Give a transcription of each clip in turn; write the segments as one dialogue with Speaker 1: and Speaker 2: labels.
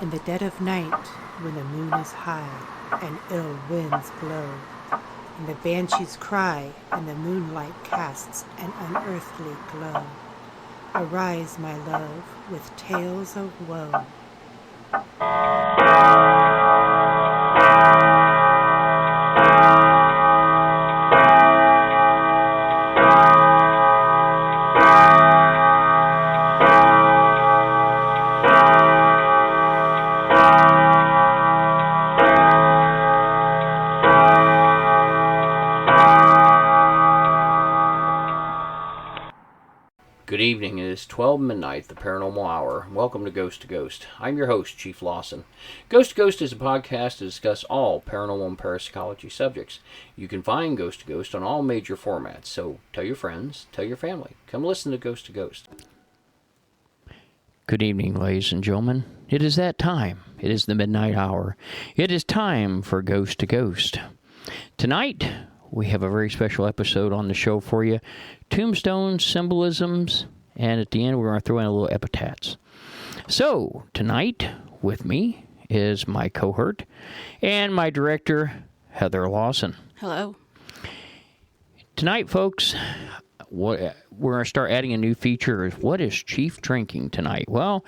Speaker 1: In the dead of night, when the moon is high and ill winds blow, and the banshees cry and the moonlight casts an unearthly glow, arise, my love, with tales of woe.
Speaker 2: Good evening. It is 12 midnight, the paranormal hour. Welcome to Ghost to Ghost. I'm your host, Chief Lawson. Ghost to Ghost is a podcast to discuss all paranormal and parapsychology subjects. You can find Ghost to Ghost on all major formats, so tell your friends, tell your family. Come listen to Ghost to Ghost. Good evening, ladies and gentlemen. It is that time. It is the midnight hour. It is time for Ghost to Ghost. Tonight, we have a very special episode on the show for you. Tombstones, symbolisms, and at the end we're going to throw in a little epitaphs. So, tonight with me is my cohort and my director, Heather Lawson.
Speaker 3: Hello.
Speaker 2: Tonight, folks, we're going to start adding a new feature. What is Chief drinking tonight? Well,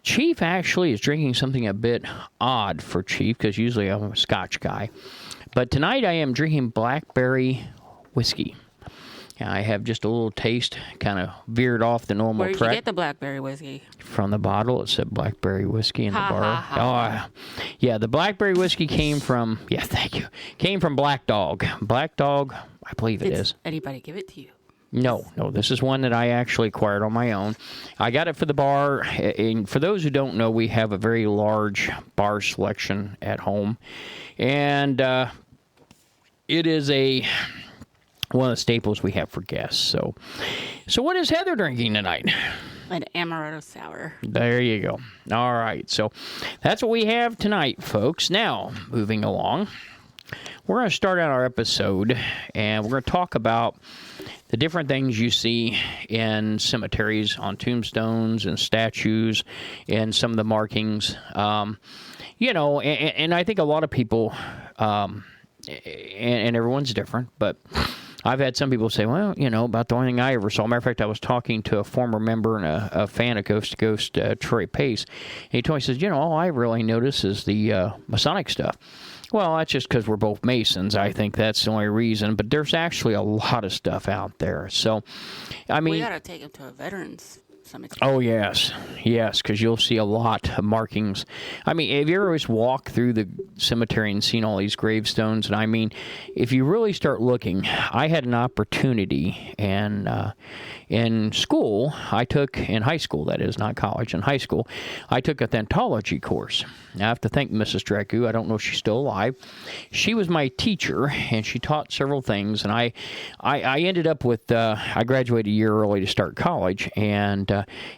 Speaker 2: Chief actually is drinking something a bit odd for Chief, because usually I'm a Scotch guy. But tonight I am drinking blackberry whiskey. I have just a little taste, kind of veered off the normal track.
Speaker 3: Where did you get the blackberry whiskey?
Speaker 2: From the bottle. It said blackberry whiskey in the bar. Yeah, the blackberry whiskey came from, thank you, came from Black Dog. Black Dog, I believe it is.
Speaker 3: Did anybody give it to you?
Speaker 2: No, this is one that I actually acquired on my own. I got it for the bar, and for those who don't know, we have a very large bar selection at home, and it is one of the staples we have for guests. So what is Heather drinking tonight?
Speaker 3: An amaretto sour.
Speaker 2: There you go. All right, so that's what we have tonight, folks. Now, moving along, we're going to start out our episode, and we're going to talk about the different things you see in cemeteries, on tombstones and statues, and some of the markings. And I think a lot of people, and everyone's different, but I've had some people say, well, about the only thing I ever saw. Matter of fact, I was talking to a former member and a fan of Ghost to Ghost, Troy Pace, and he told me, he says, all I really notice is the Masonic stuff. Well, that's just because we're both Masons. I think that's the only reason. But there's actually a lot of stuff out there. So, I mean,
Speaker 3: we got to take him to a veterans cemetery.
Speaker 2: Oh, yes, because you'll see a lot of markings. I mean, have you ever always walked through the cemetery and seen all these gravestones? And I mean, if you really start looking, I had an opportunity, and in school, in high school, that is, not college, in high school, I took a thentology course. I have to thank Mrs. Dracu. I don't know if she's still alive. She was my teacher, and she taught several things, and I ended up with, I graduated a year early to start college, and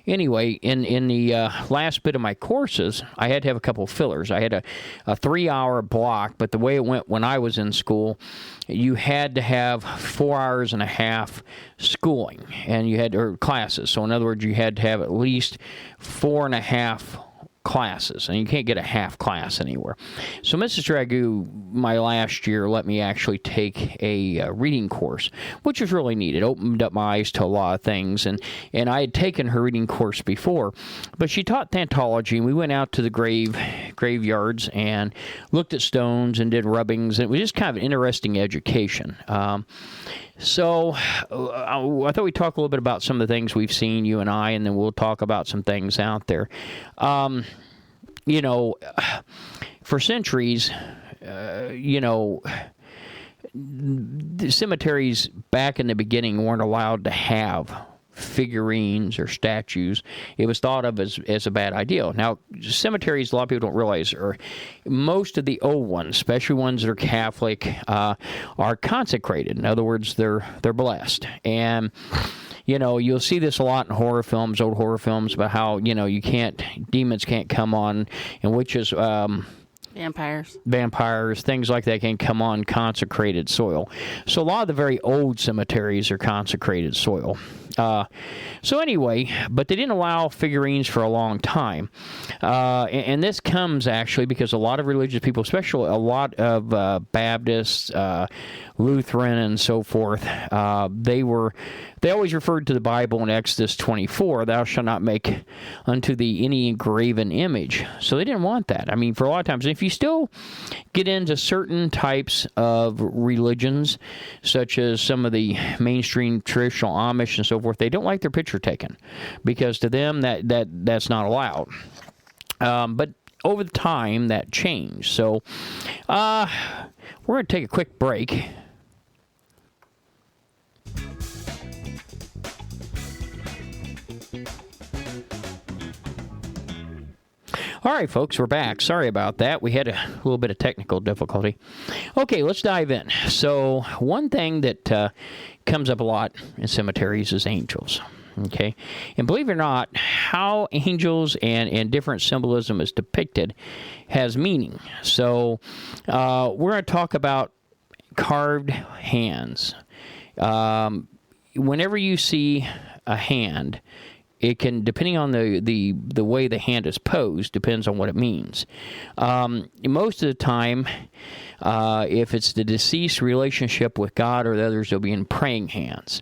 Speaker 2: anyway, in the last bit of my courses, I had to have a couple of fillers. I had a 3-hour block, but the way it went when I was in school, you had to have 4 hours and a half schooling, and or classes. So in other words, you had to have at least 4.5 classes, and you can't get a half class anywhere. So Mrs. Dragu, my last year, let me actually take a reading course, which was really neat. It opened up my eyes to a lot of things, and I had taken her reading course before, but she taught thantology, and we went out to the graveyards and looked at stones and did rubbings, and it was just kind of an interesting education. So I thought we'd talk a little bit about some of the things we've seen, you and I, and then we'll talk about some things out there. For centuries, the cemeteries back in the beginning weren't allowed to have figurines or statues. It was thought of as a bad idea. Now, cemeteries, a lot of people don't realize, most of the old ones, especially ones that are Catholic, are consecrated. In other words, they're blessed. And you'll see this a lot in horror films, old horror films, about how, demons can't come on, and witches, vampires, things like that can come on consecrated soil. So a lot of the very old cemeteries are consecrated soil. So anyway, but they didn't allow figurines for a long time. And this comes actually because a lot of religious people, especially a lot of Baptists, Lutheran, and so forth, they always referred to the Bible in Exodus 24, thou shalt not make unto thee any engraven image. So they didn't want that. I mean, for a lot of times, if you still get into certain types of religions, such as some of the mainstream traditional Amish and so forth, they don't like their picture taken because to them that's not allowed. But over the time, that changed. So we're going to take a quick break. All right, folks, we're back. Sorry about that. We had a little bit of technical difficulty. Okay, let's dive in. So one thing that comes up a lot in cemeteries is angels. Okay, and believe it or not, how angels and different symbolism is depicted has meaning. So we're going to talk about carved hands. Whenever you see a hand, it can, depending on the way the hand is posed, depends on what it means. Most of the time, if it's the deceased relationship with God or the others, they'll be in praying hands.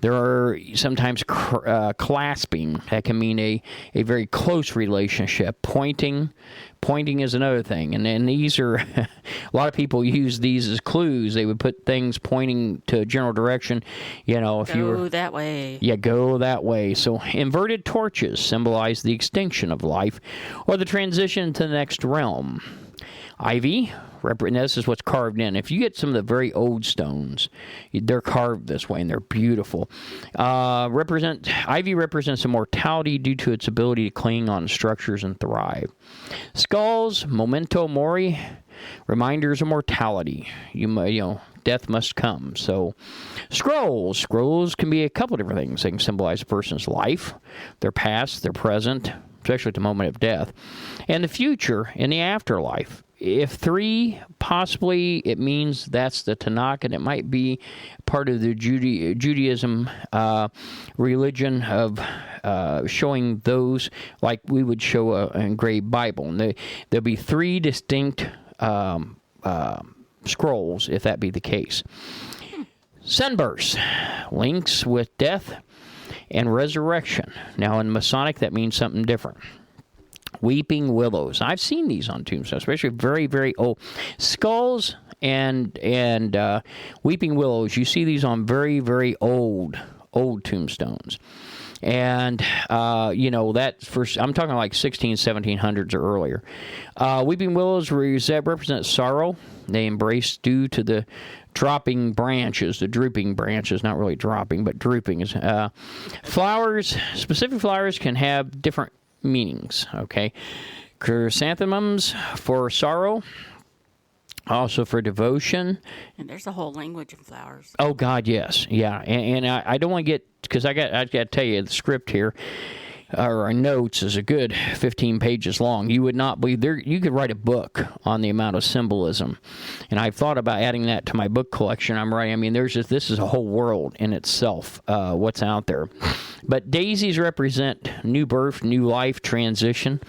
Speaker 2: There are sometimes clasping. That can mean a very close relationship. Pointing is another thing. And then these are, a lot of people use these as clues. They would put things pointing to a general direction. You know, if you were...
Speaker 3: Go that way.
Speaker 2: Yeah, go that way. So inverted torches symbolize the extinction of life or the transition to the next realm. Ivy, this is what's carved in. If you get some of the very old stones, they're carved this way and they're beautiful. Ivy represents immortality due to its ability to cling on structures and thrive. Skulls, memento mori, reminders of mortality. You know, death must come. So scrolls can be a couple different things. They can symbolize a person's life, their past, their present, especially at the moment of death, and the future in the afterlife. If 3, possibly it means that's the Tanakh, and it might be part of the Judaism religion of showing those like we would show an engraved Bible. And there'll be 3 distinct scrolls, if that be the case. Sunburst links with death and resurrection. Now in Masonic, that means something different. Weeping willows. I've seen these on tombstones, especially very, very old. Skulls and weeping willows, you see these on very, very old tombstones. And, I'm talking like 1700s or earlier. Weeping willows represent sorrow. They embrace due to the dropping branches, the drooping branches, not really dropping, but drooping. Flowers, specific flowers can have different meanings, okay? Chrysanthemums for sorrow, also for devotion.
Speaker 3: And there's a whole language in flowers.
Speaker 2: Oh, God, yes. Yeah, and I don't want to get, because I got to tell you, the script here, or our notes, is a good 15 pages long. You would not believe there. You could write a book on the amount of symbolism, and I've thought about adding that to my book collection. I'm writing. I mean, this is a whole world in itself. What's out there, but daisies represent new birth, new life, transition.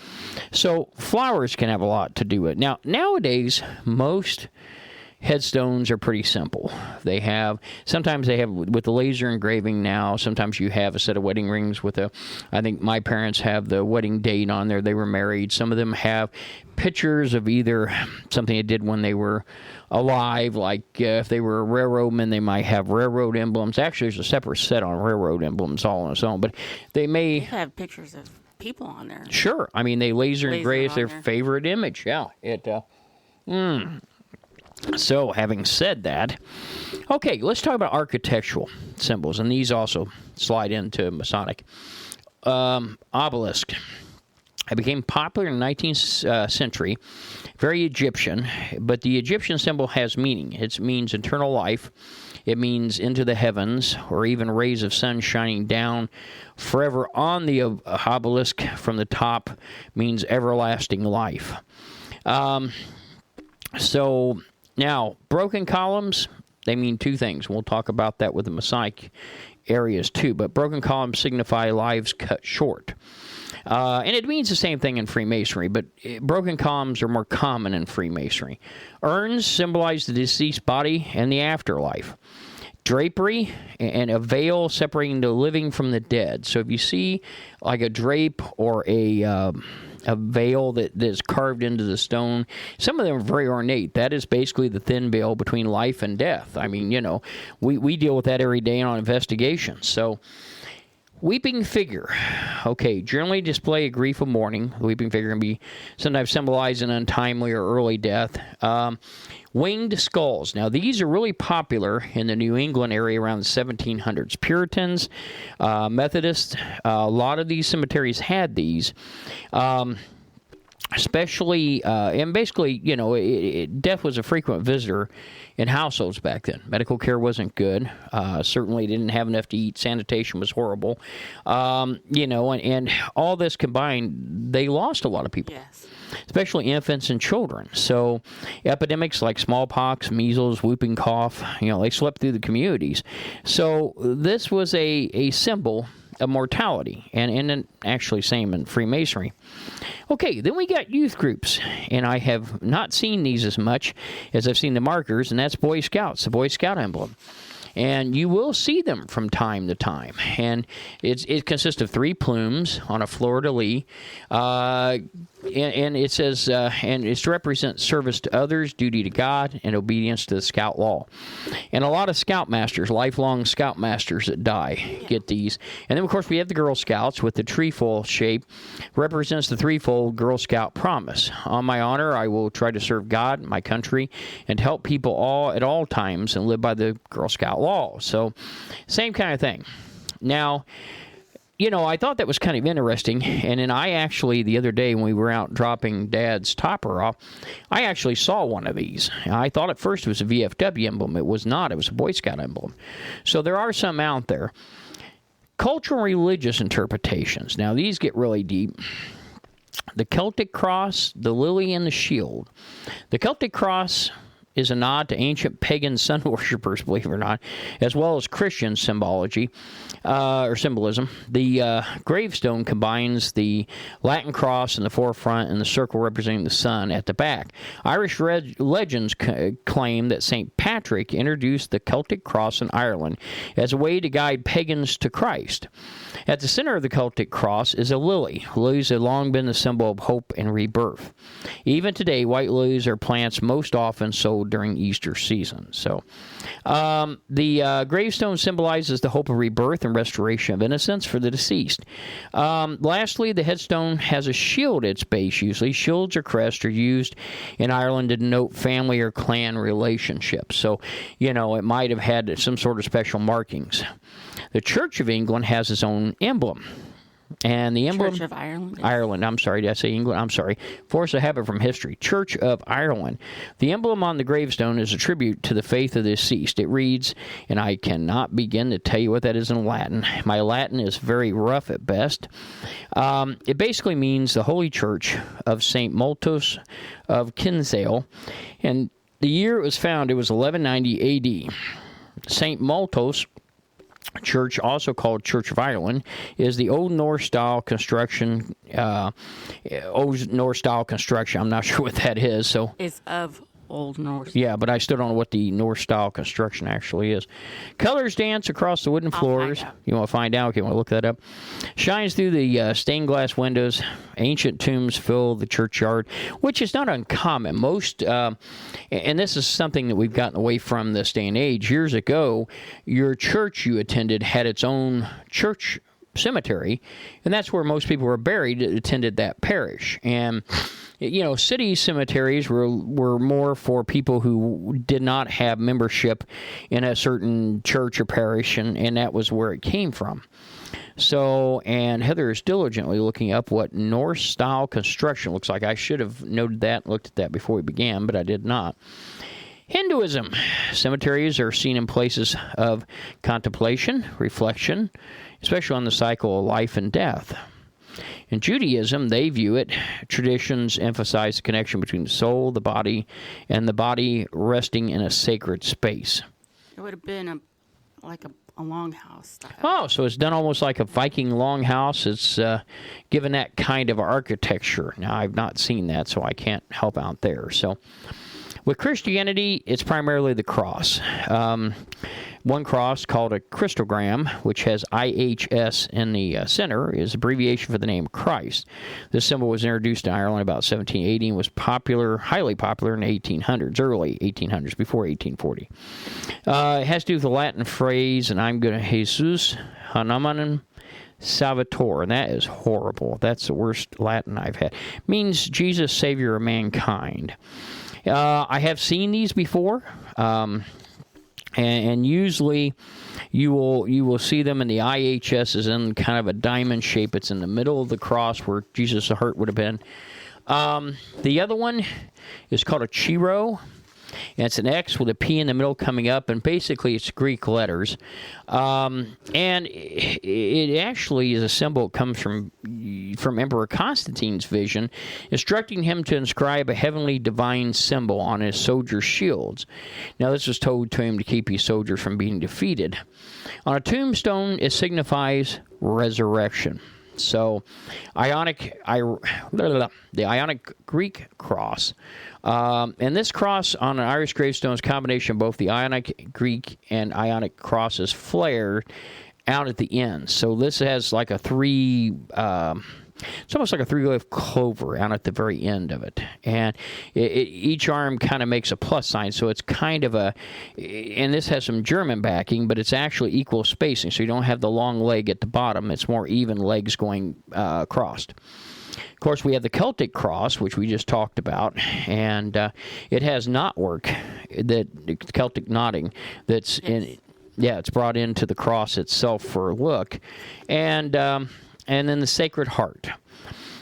Speaker 2: So flowers can have a lot to do with it. Now nowadays, most headstones are pretty simple. Sometimes they have with the laser engraving now, sometimes you have a set of wedding rings with I think my parents have the wedding date on there, they were married. Some of them have pictures of either something they did when they were alive, like if they were a railroadman, they might have railroad emblems. Actually, there's a separate set on railroad emblems all on its own, but they may
Speaker 3: have pictures of people on there.
Speaker 2: Sure. I mean, they laser engrave their favorite image. Yeah. So, having said that, okay, let's talk about architectural symbols, and these also slide into Masonic. Obelisk. It became popular in the 19th century, very Egyptian, but the Egyptian symbol has meaning. It means eternal life. It means into the heavens, or even rays of sun shining down forever on the obelisk from the top means everlasting life. Now, broken columns, they mean 2 things. We'll talk about that with the Masonic areas too, but broken columns signify lives cut short. And it means the same thing in Freemasonry, but broken columns are more common in Freemasonry. Urns symbolize the deceased body and the afterlife. Drapery and a veil separating the living from the dead. So if you see like a drape or a veil that is carved into the stone, some of them are very ornate. That is basically the thin veil between life and death. I mean, we deal with that every day on investigations. So weeping figure. Okay, generally display a grief of mourning. The weeping figure can be sometimes symbolized an untimely or early death. Winged skulls. Now, these are really popular in the New England area around the 1700s. Puritans, Methodists, a lot of these cemeteries had these. Especially, and basically, death was a frequent visitor in households back then. Medical care wasn't good. Certainly didn't have enough to eat. Sanitation was horrible. And all this combined, they lost a lot of people.
Speaker 3: Yes. Especially
Speaker 2: infants and children. So epidemics like smallpox, measles, whooping cough, they swept through the communities. So this was a symbol of mortality, and actually same in Freemasonry. Okay, then we got youth groups, and I have not seen these as much as I've seen the markers, and that's Boy Scouts, the Boy Scout emblem. And you will see them from time to time. And it consists of 3 plumes on a fleur-de-lis. And it says, and it's to represent service to others, duty to God, and obedience to the Scout law. And a lot of Scoutmasters, lifelong Scoutmasters that die, get these. And then, of course, we have the Girl Scouts with the trefoil shape, represents the threefold Girl Scout promise. On my honor, I will try to serve God, my country, and help people at all times and live by the Girl Scout law. So, same kind of thing. Now, I thought that was kind of interesting, and then I actually, the other day when we were out dropping Dad's topper off, I actually saw one of these. I thought at first it was a VFW emblem. It was not. It was a Boy Scout emblem. So there are some out there. Cultural and religious interpretations. Now, these get really deep. The Celtic cross, the lily, and the shield. The Celtic cross is a nod to ancient pagan sun worshippers, believe it or not, as well as Christian symbology or symbolism. The gravestone combines the Latin cross in the forefront and the circle representing the sun at the back. Irish legends claim that St. Patrick introduced the Celtic cross in Ireland as a way to guide pagans to Christ. At the center of the Celtic cross is a lily. Lilies have long been the symbol of hope and rebirth. Even today, white lilies are plants most often sold during Easter season. So, the gravestone symbolizes the hope of rebirth and restoration of innocence for the deceased. Lastly, the headstone has a shield at its base. Usually, shields or crests are used in Ireland to denote family or clan relationships. So, it might have had some sort of special markings. The Church of England has its own emblem. And the emblem...
Speaker 3: Church of Ireland?
Speaker 2: Ireland, I'm sorry. Did I say England? I'm sorry. Force of habit from history. Church of Ireland. The emblem on the gravestone is a tribute to the faith of the deceased. It reads, and I cannot begin to tell you what that is in Latin. My Latin is very rough at best. It basically means the Holy Church of St. Maltos of Kinsale. And the year it was founded was 1190 A.D. St. Maltos Church, also called Church of Ireland, is the Old Norse style construction. I'm not sure what that is. So
Speaker 3: it's of Old Norse.
Speaker 2: Yeah, but I still don't know what the Norse style construction actually is. Colors dance across the wooden floors. You want to find out? Okay, want to look that up. Shines through the stained glass windows. Ancient tombs fill the churchyard, which is not uncommon. Most, and this is something that we've gotten away from this day and age. Years ago, your church you attended had its own church cemetery, and that's where most people were buried that attended that parish. And city cemeteries were more for people who did not have membership in a certain church or parish, and that was where it came from. So, and Heather is diligently looking up what Norse-style construction looks like. I should have noted that, looked at that before we began, but I did not. Hinduism. Cemeteries are seen in places of contemplation, reflection, especially on the cycle of life and death. In Judaism, they view it. Traditions emphasize the connection between the soul, the body, and the body resting in a sacred space.
Speaker 3: It would have been a longhouse style.
Speaker 2: Oh, so it's done almost like a Viking longhouse. It's given that kind of architecture. Now, I've not seen that, so I can't help out there. So, with Christianity, it's primarily the cross. One cross called a Christogram, which has IHS in the center, is abbreviation for the name Christ. This symbol was introduced in Ireland about 1780 and was highly popular in the 1800s, early 1800s, before 1840. It has to do with the Latin phrase, and I'm going to Jesus Hanomanem Salvator, and that is horrible. That's the worst Latin I've had. Means Jesus, Savior of mankind. I have seen these before. And usually you will see them, and the IHS is in kind of a diamond shape. It's in the middle of the cross where Jesus' heart would have been. The other one is called a Chiro. And it's an X with a P in the middle coming up, and basically it's Greek letters. And it actually is a symbol that comes from Emperor Constantine's vision, instructing him to inscribe a heavenly divine symbol on his soldiers' shields. Now, this was told to him to keep his soldiers from being defeated. On a tombstone, it signifies resurrection. So, the Ionic Greek cross. And this cross on an Irish gravestone is a combination of both the Ionic Greek and Ionic crosses flared out at the end. So this has like a it's almost like a three-leaf clover out at the very end of it. And each arm kind of makes a plus sign, so it's kind of and this has some German backing, but it's actually equal spacing, so you don't have the long leg at the bottom. It's more even legs going crossed. Of course, we have the Celtic cross, which we just talked about, and it has knotwork, that Celtic knotting, that's in. Yeah, it's brought into the cross itself for a look, and then the Sacred Heart.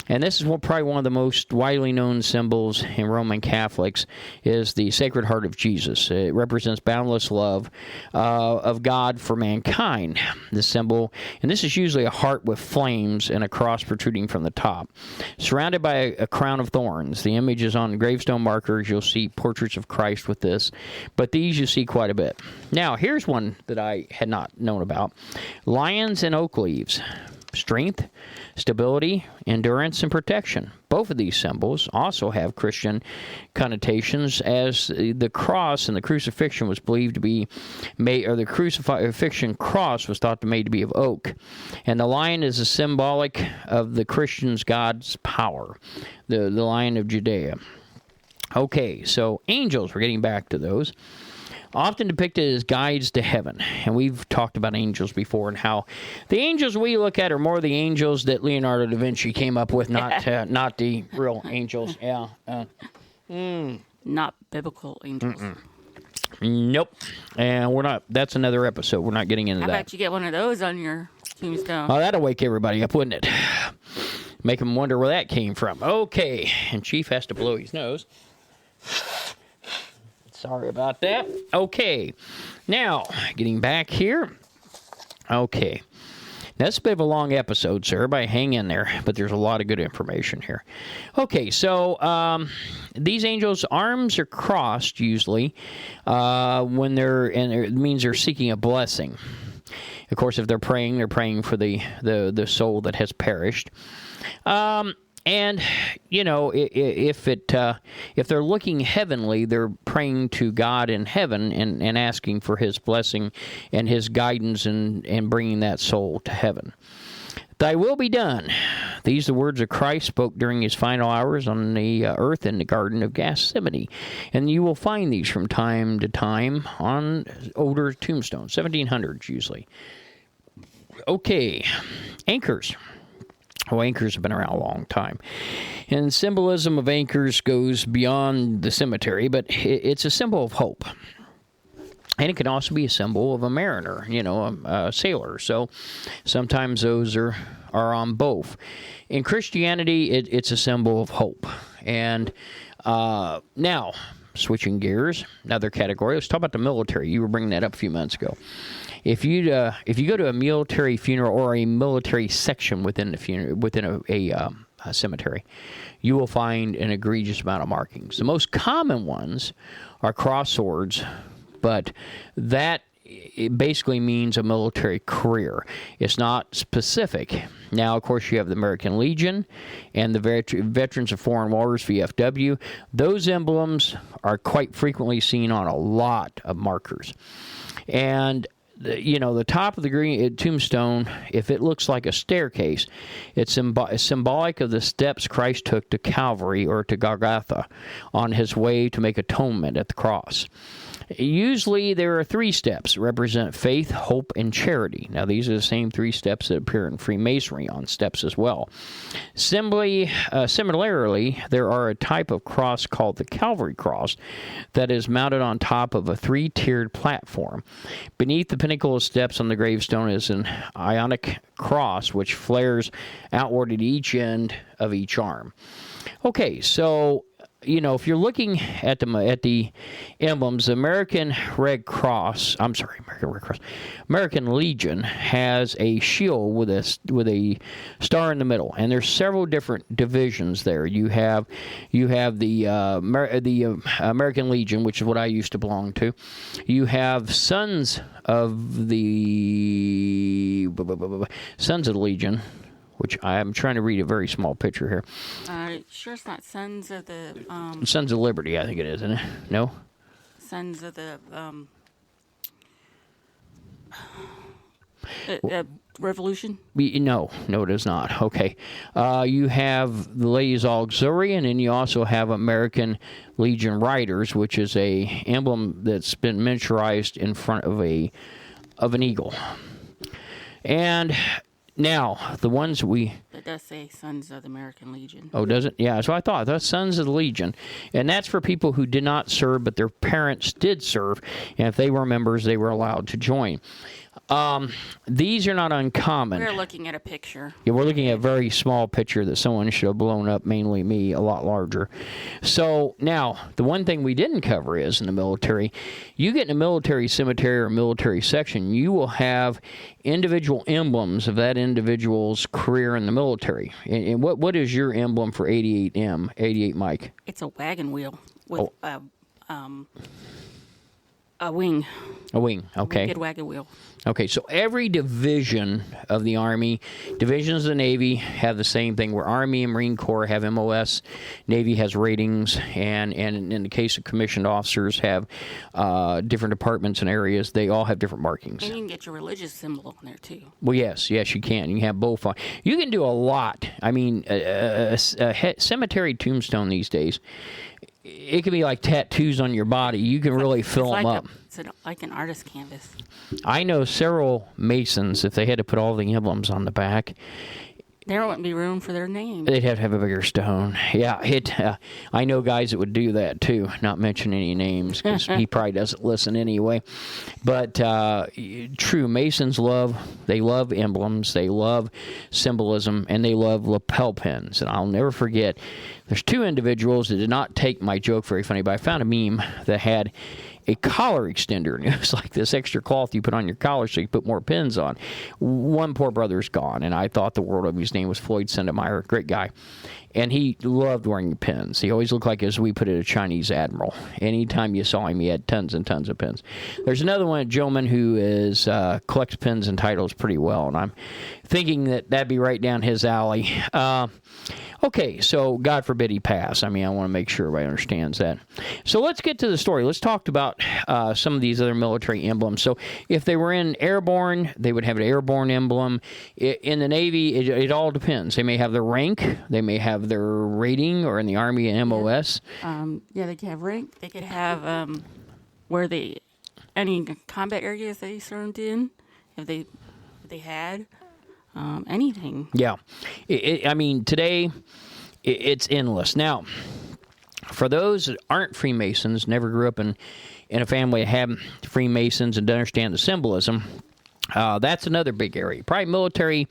Speaker 2: And this is probably one of the most widely known symbols in Roman Catholics, is the Sacred Heart of Jesus. It represents boundless love of God for mankind. This symbol, and this is usually a heart with flames and a cross protruding from the top, surrounded by a crown of thorns. The image is on gravestone markers. You'll see portraits of Christ with this, but these you see quite a bit. Now, here's one that I had not known about. Lions and oak leaves. Strength, stability, endurance, and protection. Both of these symbols also have Christian connotations, as the cross and the crucifixion was believed to be made, or the crucifixion cross was thought to be made to be of oak. And the lion is a symbolic of the Christian's God's power, the Lion of Judea. Okay, so angels, we're getting back to those. Often depicted as guides to heaven. And we've talked about angels before, and how the angels we look at are more the angels that Leonardo da Vinci came up with, not the real angels. Yeah.
Speaker 3: Not biblical angels.
Speaker 2: Nope. And we're not. That's another episode. We're not getting into
Speaker 3: How
Speaker 2: that.
Speaker 3: about you get one of those on your tombstone?
Speaker 2: Oh, that'll wake everybody up, wouldn't it? Make them wonder where that came from. Okay. And Chief has to blow his nose. Sorry about that. Okay. Now, getting back here. Okay. That's a bit of a long episode, so everybody hang in there, but there's a lot of good information here. Okay, so these angels' arms are crossed usually when it means they're seeking a blessing. Of course, if they're praying for the soul that has perished. And, you know, if they're looking heavenly, they're praying to God in heaven and asking for his blessing and his guidance and bringing that soul to heaven. Thy will be done. These are the words of Christ spoke during his final hours on the earth in the Garden of Gethsemane. And you will find these from time to time on older tombstones, 1700s usually. Okay, anchors. Oh, anchors have been around a long time. And symbolism of anchors goes beyond the cemetery, but it's a symbol of hope. And it can also be a symbol of a mariner, you know, a sailor. So sometimes those are on both. In Christianity, it's a symbol of hope. And now, switching gears, another category. Let's talk about the military. You were bringing that up a few months ago. If you go to a military funeral or a military section within a cemetery, you will find an egregious amount of markings. The most common ones are cross swords, but that it basically means a military career. It's not specific. Now, of course, you have the American Legion and the Veterans of Foreign Wars, VFW. Those emblems are quite frequently seen on a lot of markers. And the top of the green tombstone, if it looks like a staircase, it's symbolic of the steps Christ took to Calvary or to Golgotha on his way to make atonement at the cross. Usually there are 3 steps that represent faith, hope, and charity. Now, these are the same 3 steps that appear in Freemasonry on steps as well. Similarly, there are a type of cross called the Calvary cross that is mounted on top of a 3-tiered platform. Beneath the pinnacle of steps on the gravestone is an ionic cross which flares outward at each end of each arm. Okay, so if you're looking at the emblems, the American Legion has a shield with a star in the middle, and there's several different divisions there. You have the American Legion, which is what I used to belong to. You have Sons of the Legion, which I'm trying to read a very small picture here.
Speaker 3: Sure it's not Sons of the...
Speaker 2: Sons of Liberty, I think it is, isn't it? No?
Speaker 3: Sons of the... Revolution?
Speaker 2: No, it is not. Okay. You have the Ladies Auxiliary, and then you also have American Legion Riders, which is a emblem that's been miniaturized in front of an eagle. And... now, the ones
Speaker 3: It does say Sons of the American Legion.
Speaker 2: Oh, does it? Yeah, so I thought. That's Sons of the Legion. And that's for people who did not serve, but their parents did serve. And if they were members, they were allowed to join. These are not uncommon.
Speaker 3: We're looking at a picture.
Speaker 2: Yeah, we're looking at a very small picture that someone should have blown up, mainly me, a lot larger. So now, the one thing we didn't cover is in the military, you get in a military cemetery or military section, you will have individual emblems of that individual's career in the military. And what is your emblem for 88M, 88 Mike?
Speaker 3: It's a wagon wheel with a wing.
Speaker 2: A wing, okay.
Speaker 3: A good wagon wheel.
Speaker 2: Okay, so every division of the Army, divisions of the Navy have the same thing, where Army and Marine Corps have MOS, Navy has ratings, and in the case of commissioned officers have different departments and areas. They all have different markings.
Speaker 3: And you can get your religious symbol on there, too.
Speaker 2: Well, yes, you can. You can have both on. You can do a lot. I mean, a cemetery tombstone these days, it can be like tattoos on your body. You can really fill them up.
Speaker 3: It's like an artist canvas. I
Speaker 2: know several Masons, if they had to put all the emblems on the back,
Speaker 3: there wouldn't be room for their name.
Speaker 2: They'd have to have a bigger stone. Yeah, I know guys that would do that too, not mention any names, because he probably doesn't listen anyway. But true, Masons love emblems, they love symbolism, and they love lapel pins. And I'll never forget, there's 2 individuals that did not take my joke very funny, but I found a meme that had a collar extender, and it was like this extra cloth you put on your collar so you put more pins on. One poor brother's gone, and I thought the world of him. His name was Floyd Sendemeyer, great guy. And he loved wearing pins. He always looked like, as we put it, a Chinese admiral. Anytime you saw him, he had tons and tons of pins. There's another one, a gentleman who collects pins and titles pretty well, and I'm thinking that'd be right down his alley. Okay, so God forbid he pass. I mean, I want to make sure everybody understands that. So let's get to the story. Let's talk about some of these other military emblems. So if they were in airborne, they would have an airborne emblem. In the Navy, it all depends. They may have their rank. They may have their rating, or in the Army, an MOS.
Speaker 3: Yeah, they could have rank. They could have any combat areas they served in, if they had. Anything.
Speaker 2: Yeah. I mean, today, it's endless. Now, for those that aren't Freemasons, never grew up in a family that had Freemasons and don't understand the symbolism, that's another big area. Probably military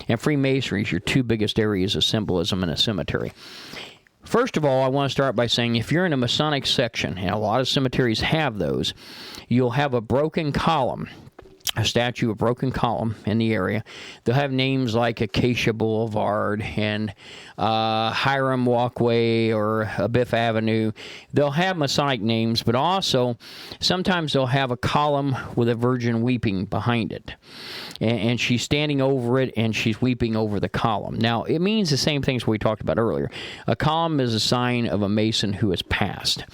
Speaker 2: and Freemasonry is your 2 biggest areas of symbolism in a cemetery. First of all, I want to start by saying if you're in a Masonic section, and a lot of cemeteries have those, you'll have a broken column a statue, a broken column in the area. They'll have names like Acacia Boulevard and Hiram Walkway or Biff Avenue. They'll have Masonic names, but also sometimes they'll have a column with a Virgin weeping behind it. And she's standing over it, and she's weeping over the column. Now, it means the same things we talked about earlier. A column is a sign of a Mason who has passed.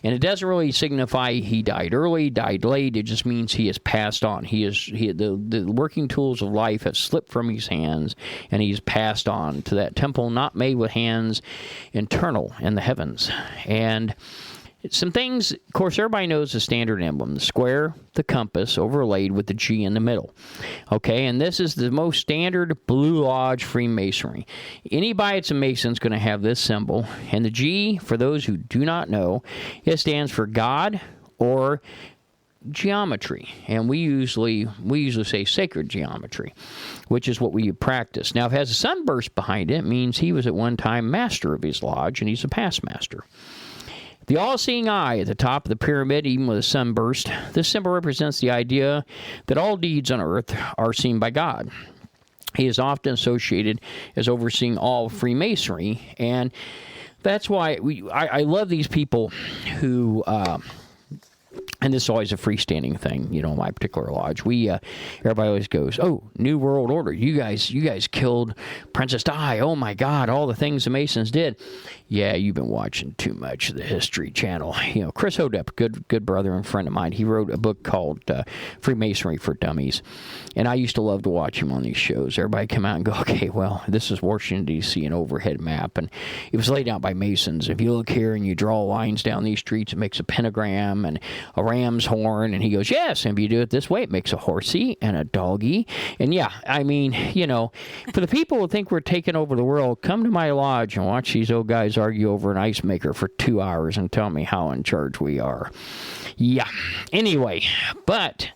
Speaker 2: And it doesn't really signify he died early, died late. It just means he has passed on. The working tools of life have slipped from his hands, and he's passed on to that temple not made with hands, eternal in the heavens. And some things, of course, everybody knows the standard emblem, the square, the compass, overlaid with the G in the middle. Okay, and this is the most standard Blue Lodge Freemasonry. Anybody that's a Mason is going to have this symbol. And the G, for those who do not know, it stands for God or geometry, and we usually say sacred geometry, which is what we practice. Now, if it has a sunburst behind it, it means he was at one time master of his lodge, and he's a past master. The all-seeing eye at the top of the pyramid, even with a sunburst, this symbol represents the idea that all deeds on earth are seen by God. He is often associated as overseeing all Freemasonry, and that's why I love these people who and this is always a freestanding thing, in my particular lodge. Everybody always goes, "Oh, New World Order! You guys killed Princess Di! Oh my God! All the things the Masons did." Yeah, you've been watching too much of the History Channel. Chris Hodepp, good brother and friend of mine, he wrote a book called Freemasonry for Dummies, and I used to love to watch him on these shows. Everybody come out and go, "Okay, well, this is Washington D.C. an overhead map, and it was laid out by Masons. If you look here and you draw lines down these streets, it makes a pentagram and a ram's horn." And he goes, "Yes, and if you do it this way, it makes a horsey and a doggy." And yeah, I mean, for the people who think we're taking over the world, come to my lodge and watch these old guys argue over an ice maker for 2 hours and tell me how in charge we are. Yeah. Anyway, but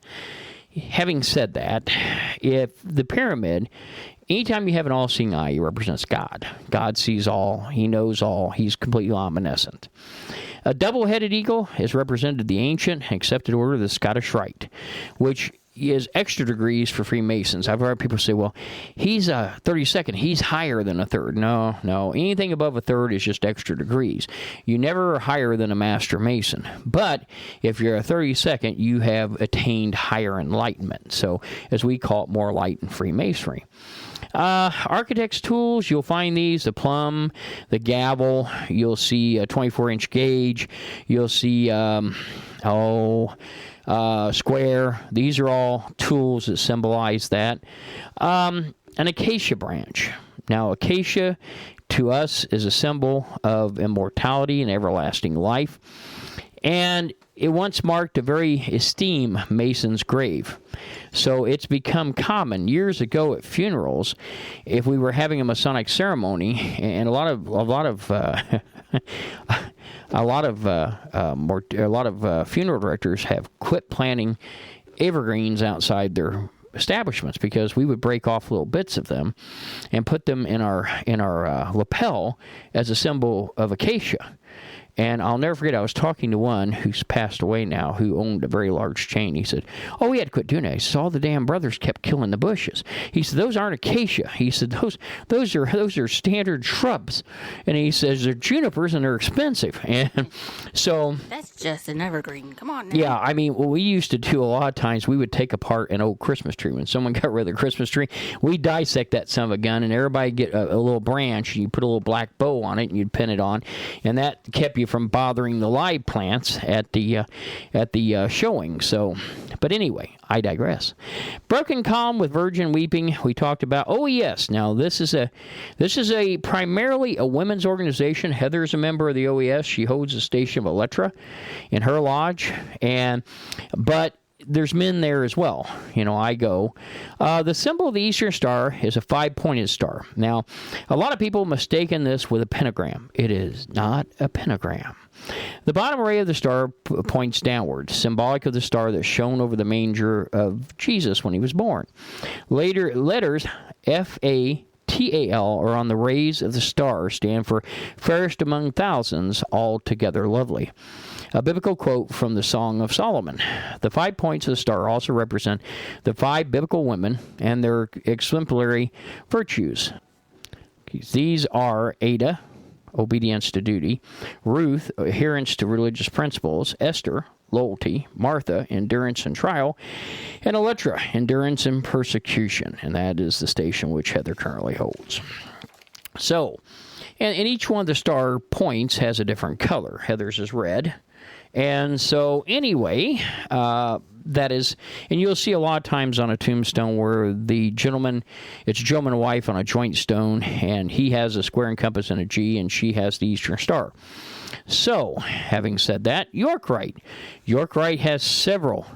Speaker 2: having said that, if the pyramid, anytime you have an all-seeing eye, it represents God. God sees all. He knows all. He's completely omniscient. A double-headed eagle is represented the ancient and accepted order of the Scottish Rite, which is extra degrees for Freemasons. I've heard people say, "Well, he's a 32nd. He's higher than a third." No. Anything above a third is just extra degrees. You never are higher than a Master Mason. But if you're a 32nd, you have attained higher enlightenment. So, as we call it, more enlightened Freemasonry. Architect's tools, you'll find these, the plumb, the gavel, you'll see a 24-inch gauge, you'll see, square. These are all tools that symbolize that. An acacia branch. Now, acacia, to us, is a symbol of immortality and everlasting life. And it once marked a very esteemed Mason's grave. So it's become common years ago at funerals, if we were having a Masonic ceremony, and a lot of funeral directors have quit planting evergreens outside their establishments, because we would break off little bits of them and put them in our lapel as a symbol of acacia. And I'll never forget, I was talking to one who's passed away now, who owned a very large chain. He said, "Oh, we had to quit doing that." He said, "All the damn brothers kept killing the bushes." He said, "Those aren't acacia." He said, those are standard shrubs." And he says, "They're junipers and they're expensive." And so
Speaker 3: That's just an evergreen. Come on now.
Speaker 2: yeah, I mean, what we used to do a lot of times, we would take apart an old Christmas tree. When someone got rid of the Christmas tree, we dissect that son of a gun, and everybody get a little branch, and you put a little black bow on it, and you'd pin it on, and that kept you from bothering the live plants at the showing. So, but anyway, I digress. Broken column with Virgin weeping, we talked about. Oh yes, now this is a primarily a women's organization. Heather is a member of the OES. She holds the station of Electra in her lodge, but there's men there as well. I go. The symbol of the Eastern Star is a 5-pointed star. Now, a lot of people mistaken this with a pentagram. It is not a pentagram. The bottom ray of the star points downward, symbolic of the star that shone over the manger of Jesus when he was born. Later, letters FAT TAL, or on the rays of the star, stand for fairest among thousands, altogether lovely. A biblical quote from the Song of Solomon. The 5 points of the star also represent the 5 biblical women and their exemplary virtues. These are Ada, obedience to duty; Ruth, adherence to religious principles; Esther, loyalty; Martha, endurance in trial; and Electra, endurance in persecution. And that is the station which Heather currently holds. So, and each one of the star points has a different color. Heather's is red. And so, anyway, that is, and you'll see a lot of times on a tombstone where the gentleman, it's gentleman and wife on a joint stone, and he has a square and compass and a G, and she has the Eastern Star. So, having said that, Yorkite. Yorkite has several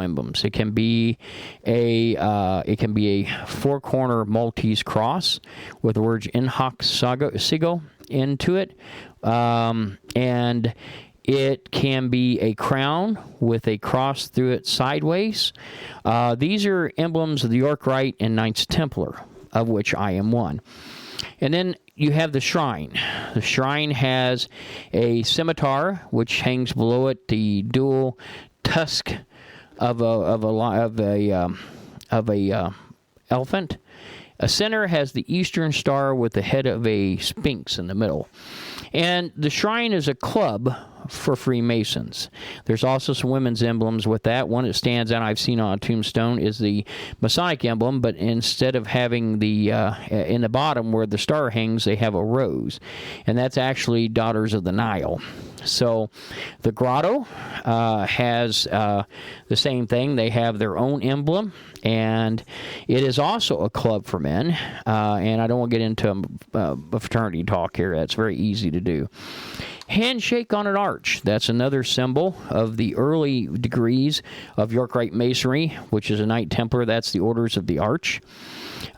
Speaker 2: emblems. It can be a 4-corner Maltese cross with the words In Hoc Sigil into it, and it can be a crown with a cross through it sideways. These are emblems of the Yorkite and Knights Templar, of which I am one. And then you have the shrine. The shrine has a scimitar, which hangs below it the dual tusk of a elephant. A center has the Eastern Star with the head of a sphinx in the middle. And the shrine is a club for Freemasons. There's also some women's emblems with that. One that stands out I've seen on a tombstone is the Masonic emblem, but instead of having the in the bottom where the star hangs, they have a rose. And that's actually Daughters of the Nile. So the grotto has the same thing. They have their own emblem, and it is also a club for men. And I don't want to get into a fraternity talk here. That's very easy to do. Handshake on an arch. That's another symbol of the early degrees of Yorkite Masonry, which is a Knight Templar. That's the Orders of the Arch.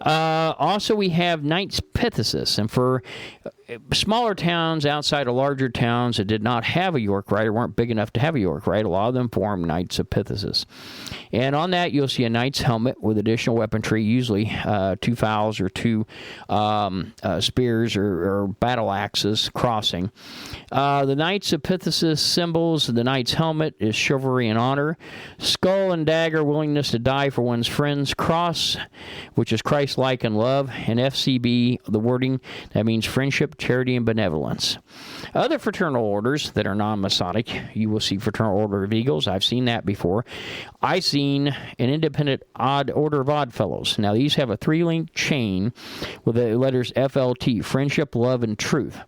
Speaker 2: Also, we have Knights Pythisis, and for smaller towns outside of larger towns that did not have a Yorkite or weren't big enough to have a Yorkite, a lot of them formed Knights of Pythisis. And on that, you'll see a knight's helmet with additional weaponry, usually 2 fowls or 2 spears or battle axes crossing. The Knights of Pythisis symbols, the knight's helmet is chivalry and honor. Skull and dagger, willingness to die for one's friends. Cross, which is Christ-like and love. And FCB, the wording, that means friendship, charity, and benevolence. Other fraternal orders that are non-Masonic, you will see Fraternal Order of Eagles. I've seen that before. I've seen an independent Order of Oddfellows. Now, these have a 3-link chain with the letters FLT, friendship, love, and truth.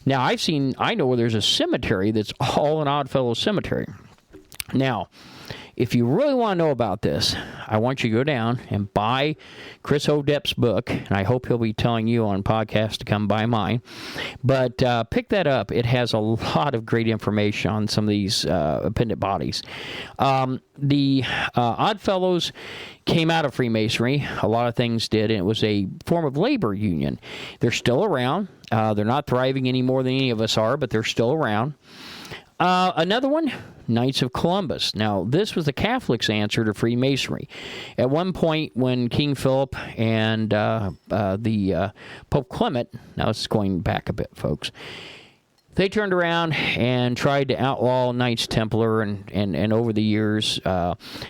Speaker 2: Now, I know where there's a cemetery that's all an Oddfellows cemetery. Now, if you really want to know about this, I want you to go down and buy Chris Hodep's book, and I hope he'll be telling you on podcasts to come buy mine. But pick that up. It has a lot of great information on some of these appendant bodies. The Oddfellows came out of Freemasonry. A lot of things did, and it was a form of labor union. They're still around. They're not thriving any more than any of us are, but they're still around. Another one, Knights of Columbus. Now, this was the Catholics' answer to Freemasonry. At one point, when King Philip and the Pope Clement, now this is going back a bit, folks, they turned around and tried to outlaw Knights Templar, and over the years,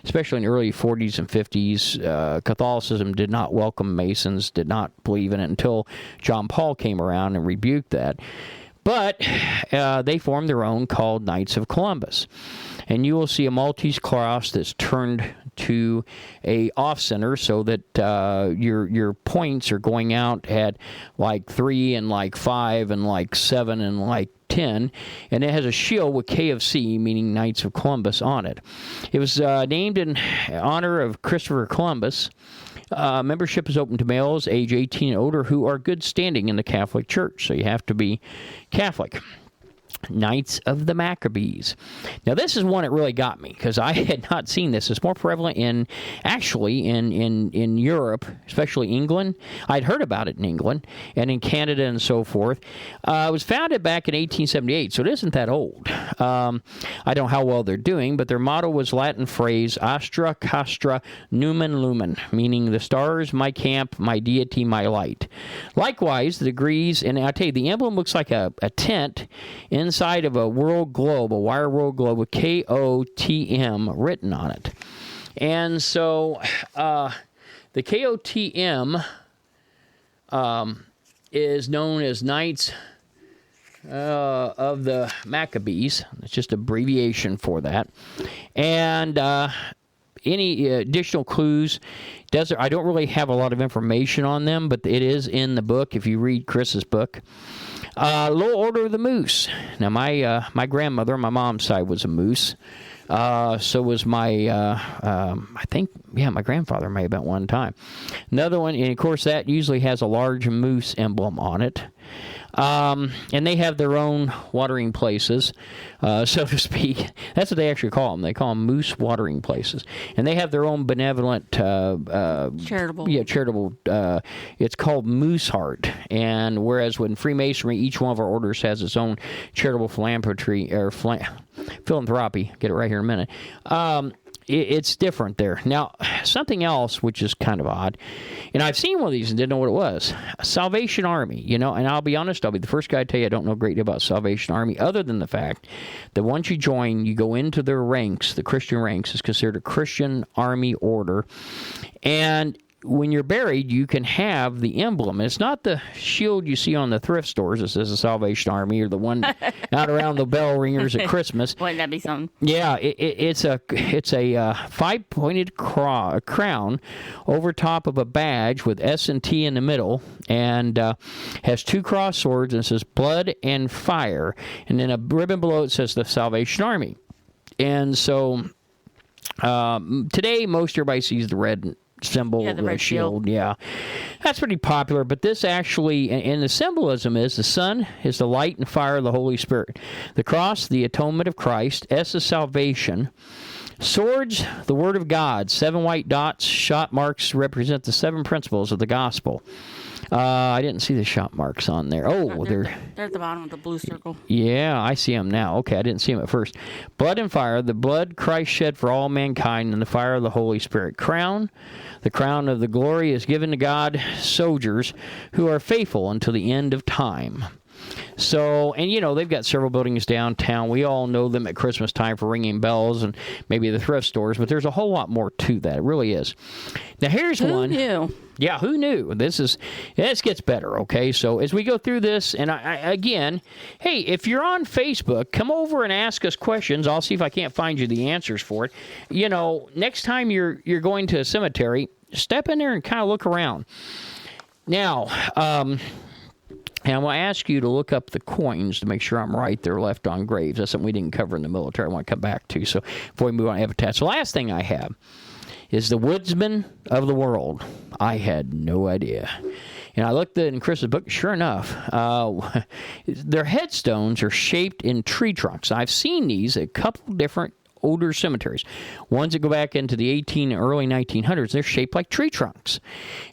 Speaker 2: especially in the early 40s and 50s, Catholicism did not welcome Masons, did not believe in it until John Paul came around and rebuked that. But they formed their own called Knights of Columbus. And you will see a Maltese cross that's turned to a off-center so that your points are going out at like 3 and like 5 and like 7 and like 10. And it has a shield with KFC, meaning Knights of Columbus, on it. It was named in honor of Christopher Columbus. Membership is open to males age 18 and older who are good standing in the Catholic Church, so you have to be Catholic. Knights of the Maccabees. Now, this is one that really got me because I had not seen this. It's more prevalent in Europe, especially England. I'd heard about it in England and in Canada and so forth. It was founded back in 1878, so it isn't that old. I don't know how well they're doing, but their motto was Latin phrase Astra Castra Numen Lumen, meaning the stars, my camp, my deity, my light. Likewise, the degrees, and I tell you, the emblem looks like a tent inside of a world globe, a wire world globe with KOTM written on it. And so the KOTM is known as Knights of the Maccabees. It's just abbreviation for that. And any additional clues? I don't really have a lot of information on them, but it is in the book if you read Chris's book. Little Order of the Moose. Now, my grandmother on my mom's side was a moose. So was my, I think, my grandfather may have been one time. Another one, and of course, that usually has a large moose emblem on it. And they have their own watering places, so to speak. That's what they actually call them. They call them moose watering places. And they have their own benevolent...
Speaker 3: charitable.
Speaker 2: Yeah, charitable. It's called Moose Heart. And whereas when Freemasonry, each one of our orders has its own charitable philanthropy, get it right here in a minute, it's different there. Now, something else which is kind of odd, and I've seen one of these and didn't know what it was. Salvation Army, and I'll be honest, I'll be the first guy to tell you I don't know a great deal about Salvation Army, other than the fact that once you join, you go into their ranks. The Christian ranks is considered a Christian Army order, and when you're buried, you can have the emblem. It's not the shield you see on the thrift stores that says the Salvation Army, or the one out around the bell ringers at Christmas.
Speaker 3: Wouldn't that be something?
Speaker 2: Yeah, it's a 5-pointed crown over top of a badge with S&T in the middle, and has 2 cross swords, and it says blood and fire, and then a ribbon below it says the Salvation Army. And so today, most everybody sees the red symbol,
Speaker 3: the red shield.
Speaker 2: Yeah, that's pretty popular. But this actually, and the symbolism is the sun is the light and fire of the Holy Spirit. The cross, the atonement of Christ. S is salvation. Swords, the word of God. 7 white dots, shot marks represent the 7 principles of the gospel. I didn't see the shot marks on there. Oh,
Speaker 3: they're at the bottom of the blue circle.
Speaker 2: Yeah, I see them now. Okay, I didn't see them at first. Blood and fire, the blood Christ shed for all mankind, and the fire of the Holy Spirit. Crown, the crown of the glory is given to God, soldiers who are faithful until the end of time. So, and they've got several buildings downtown. We all know them at Christmas time for ringing bells and maybe the thrift stores, but there's a whole lot more to that. It really is. Now, here's one.
Speaker 3: Who knew?
Speaker 2: Yeah, who knew? This gets better, okay? So as we go through this, and again, hey, if you're on Facebook, come over and ask us questions. I'll see if I can't find you the answers for it. Next time you're going to a cemetery, step in there and kind of look around. Now, and I'm going to ask you to look up the coins to make sure I'm right. They're left on graves. That's something we didn't cover in the military. I want to come back to. So before we move on to habitats, the last thing I have is the woodsman of the world. I had no idea. And I looked in Chris's book. Sure enough, their headstones are shaped in tree trunks. I've seen these at a couple different older cemeteries. Ones that go back into the early 1900s, they're shaped like tree trunks.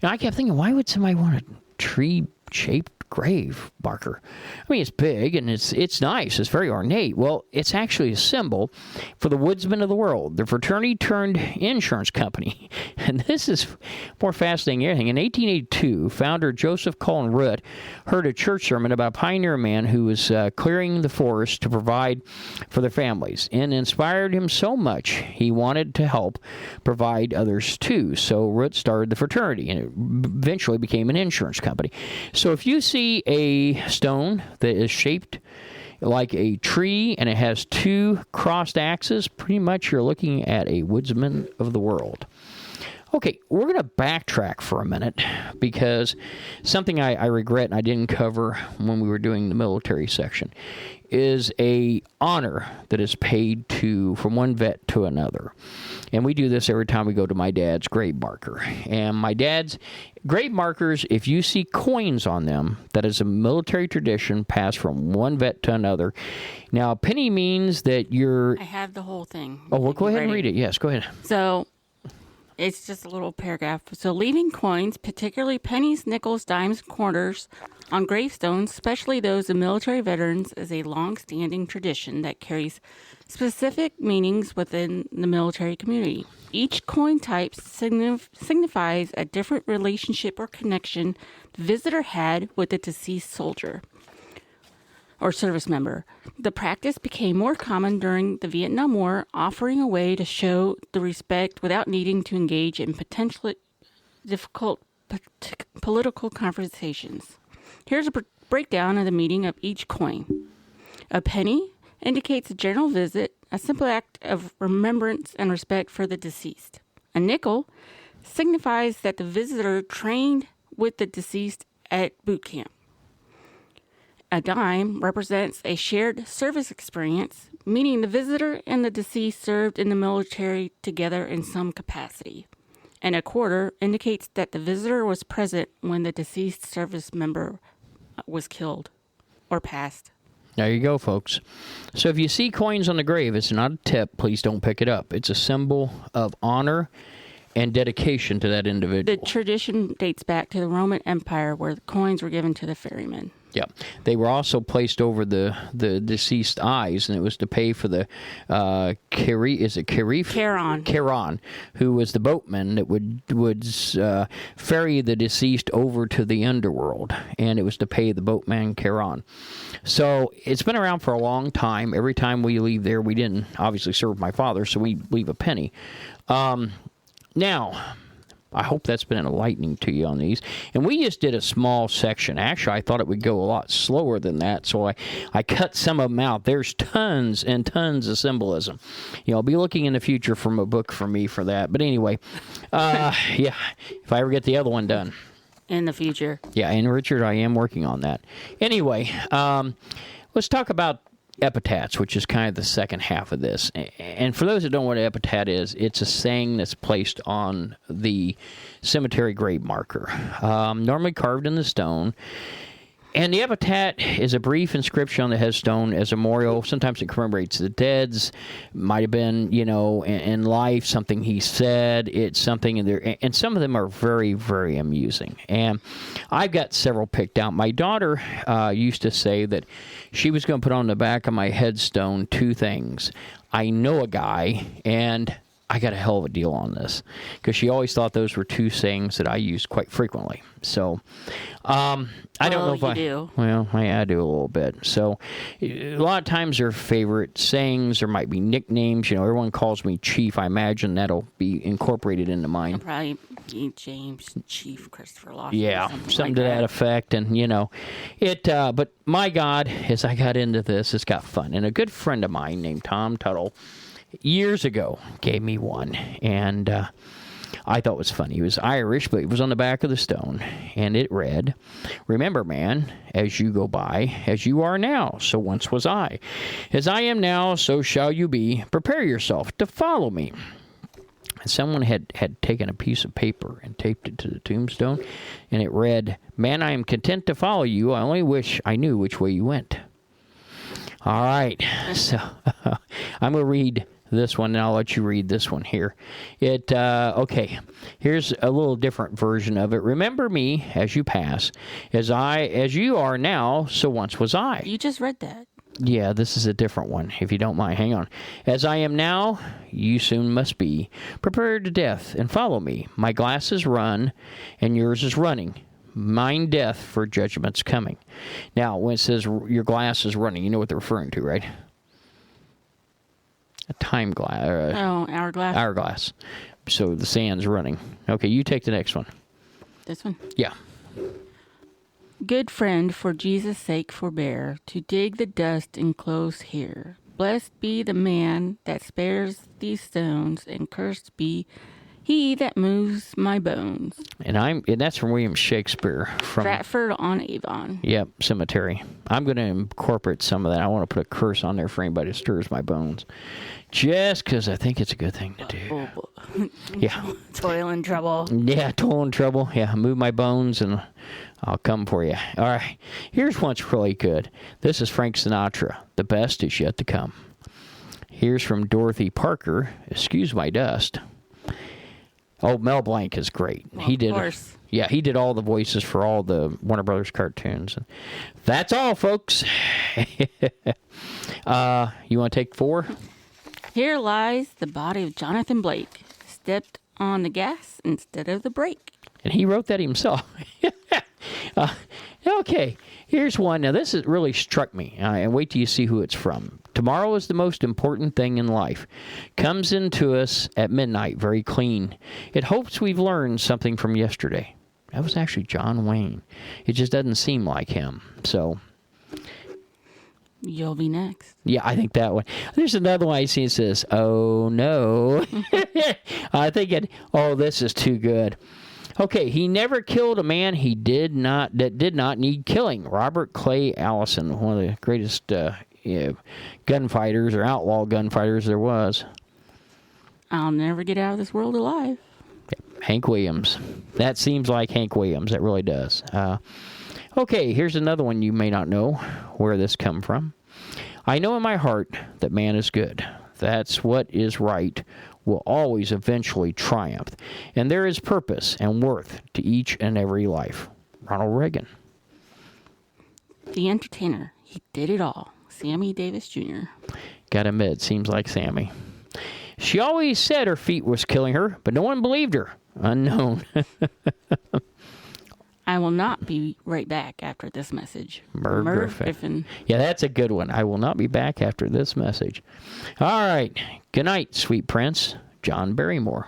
Speaker 2: And I kept thinking, why would somebody want a tree-shaped grave marker? I mean, it's big and it's nice. It's very ornate. Well, it's actually a symbol for the woodsmen of the world, the fraternity turned insurance company. And this is more fascinating than anything. In 1882, founder Joseph Cullen Root heard a church sermon about a pioneer man who was clearing the forest to provide for their families, and inspired him so much he wanted to help provide others too. So Root started the fraternity, and it eventually became an insurance company. So if you see a stone that is shaped like a tree and it has 2 crossed axes, pretty much you're looking at a woodsman of the world. Okay, we're going to backtrack for a minute because something I regret and I didn't cover when we were doing the military section is a honor that is paid to from one vet to another. And we do this every time we go to my dad's grave marker. And my dad's grave markers, if you see coins on them, that is a military tradition passed from one vet to another. Now, a penny means that you're...
Speaker 3: I have the whole thing.
Speaker 2: Oh, well, go ahead and read it. Yes, go ahead.
Speaker 3: So... it's just a little paragraph. So leaving coins, particularly pennies, nickels, dimes, quarters, on gravestones, especially those of military veterans, is a long-standing tradition that carries specific meanings within the military community. Each coin type signifies a different relationship or connection the visitor had with the deceased soldier or service member. The practice became more common during the Vietnam War, offering a way to show the respect without needing to engage in potentially difficult political conversations. Here's a breakdown of the meaning of each coin. A penny indicates a general visit, a simple act of remembrance and respect for the deceased. A nickel signifies that the visitor trained with the deceased at boot camp. A dime represents a shared service experience, meaning the visitor and the deceased served in the military together in some capacity. And a quarter indicates that the visitor was present when the deceased service member was killed or passed.
Speaker 2: There you go, folks. So if you see coins on the grave, it's not a tip. Please don't pick it up. It's a symbol of honor and dedication to that individual.
Speaker 3: The tradition dates back to the Roman Empire, where the coins were given to the ferrymen.
Speaker 2: Yeah, they were also placed over the deceased eyes, and it was to pay for the Charon, who was the boatman that would ferry the deceased over to the underworld, and it was to pay the boatman Charon. So it's been around for a long time. Every time we leave there, we didn't obviously serve my father, so we leave a penny. Now, I hope that's been enlightening to you on these. And we just did a small section. Actually, I thought it would go a lot slower than that, so I cut some of them out. There's tons and tons of symbolism. I'll be looking in the future from a book for me for that. But anyway, yeah, if I ever get the other one done.
Speaker 3: In the future.
Speaker 2: Yeah, and Richard, I am working on that. Anyway, let's talk about epitaphs, which is kind of the second half of this. And for those that don't know what an epitaph is, it's a saying that's placed on the cemetery grave marker, normally carved in the stone. And the epitaph is a brief inscription on the headstone as a memorial. Sometimes it commemorates the dead's. Might have been, in life, something he said. It's something in there. And some of them are very, very amusing. And I've got several picked out. My daughter used to say that she was going to put on the back of my headstone two things. I know a guy, and I got a hell of a deal on this, because she always thought those were two sayings that I used quite frequently. So, I don't know if I do. Well, I do a little bit. So, a lot of times their favorite sayings, there might be nicknames. Everyone calls me Chief. I imagine that'll be incorporated into mine.
Speaker 3: I'll probably be James Chief Christopher Lawson.
Speaker 2: Yeah, something
Speaker 3: like
Speaker 2: to that effect. And it. But my God, as I got into this, it's got fun. And a good friend of mine named Tom Tuttle, years ago, gave me one, and I thought it was funny. He was Irish, but it was on the back of the stone, and it read, "Remember, man, as you go by, as you are now, so once was I. As I am now, so shall you be. Prepare yourself to follow me." And someone had taken a piece of paper and taped it to the tombstone, and it read, "Man, I am content to follow you. I only wish I knew which way you went." All right, so I'm going to read this one, and I'll let you read this one here. Okay, here's a little different version of it. "Remember me as you pass, as you are now, so once was I."
Speaker 3: You just read that.
Speaker 2: Yeah, this is a different one, if you don't mind. Hang on. "As I am now, you soon must be. Prepare to death and follow me. My glass is run, and yours is running. Mine death, for judgment's coming." Now, when it says your glass is running, you know what they're referring to, right? A time glass.
Speaker 3: Hourglass.
Speaker 2: Hourglass. So the sand's running. Okay, you take the next one.
Speaker 3: This one?
Speaker 2: Yeah.
Speaker 3: "Good friend, for Jesus' sake forbear to dig the dust enclosed here. Blessed be the man that spares these stones, and cursed be He that moves my bones.
Speaker 2: And that's from William Shakespeare from
Speaker 3: Stratford on Avon.
Speaker 2: Yep, cemetery. I'm going to incorporate some of that. I want to put a curse on there for anybody who stirs my bones, just because I think it's a good thing to do. Yeah.
Speaker 3: Toil and trouble.
Speaker 2: Yeah, toil and trouble. Yeah, move my bones and I'll come for you. All right, here's one's really good. This is Frank Sinatra. The best is yet to come. Here's from Dorothy Parker. Excuse my dust. Oh, Mel Blanc is great.
Speaker 3: Well,
Speaker 2: he did.
Speaker 3: Of course.
Speaker 2: Yeah, he did all the voices for all the Warner Brothers cartoons. That's all, folks. You want to take 4?
Speaker 3: Here lies the body of Jonathan Blake, stepped on the gas instead of the brake.
Speaker 2: And he wrote that himself. Okay, here's one. Now, this has really struck me. And wait till you see who it's from. Tomorrow is the most important thing in life. Comes into us at midnight, very clean. It hopes we've learned something from yesterday. That was actually John Wayne. It just doesn't seem like him. So,
Speaker 3: You'll be next.
Speaker 2: yeah, I think that one. There's another one I see that says, oh, no. I think this is too good. Okay, he never killed a man that did not need killing. Robert Clay Allison, one of the greatest gunfighters or outlaw gunfighters there was.
Speaker 3: I'll never get out of this world alive.
Speaker 2: Hank Williams. That seems like Hank Williams. That really does. Okay, here's another one you may not know where this come from. I know in my heart that man is good. That's what is right will always eventually triumph. And there is purpose and worth to each and every life. Ronald Reagan.
Speaker 3: The entertainer. He did it all. Sammy Davis Jr.
Speaker 2: Gotta admit, seems like Sammy. She always said her feet was killing her, but no one believed her. Unknown.
Speaker 3: I will not be right back after this message.
Speaker 2: Merv Griffin. Yeah, that's a good one. I will not be back after this message. All right. Good night, sweet prince. John Barrymore.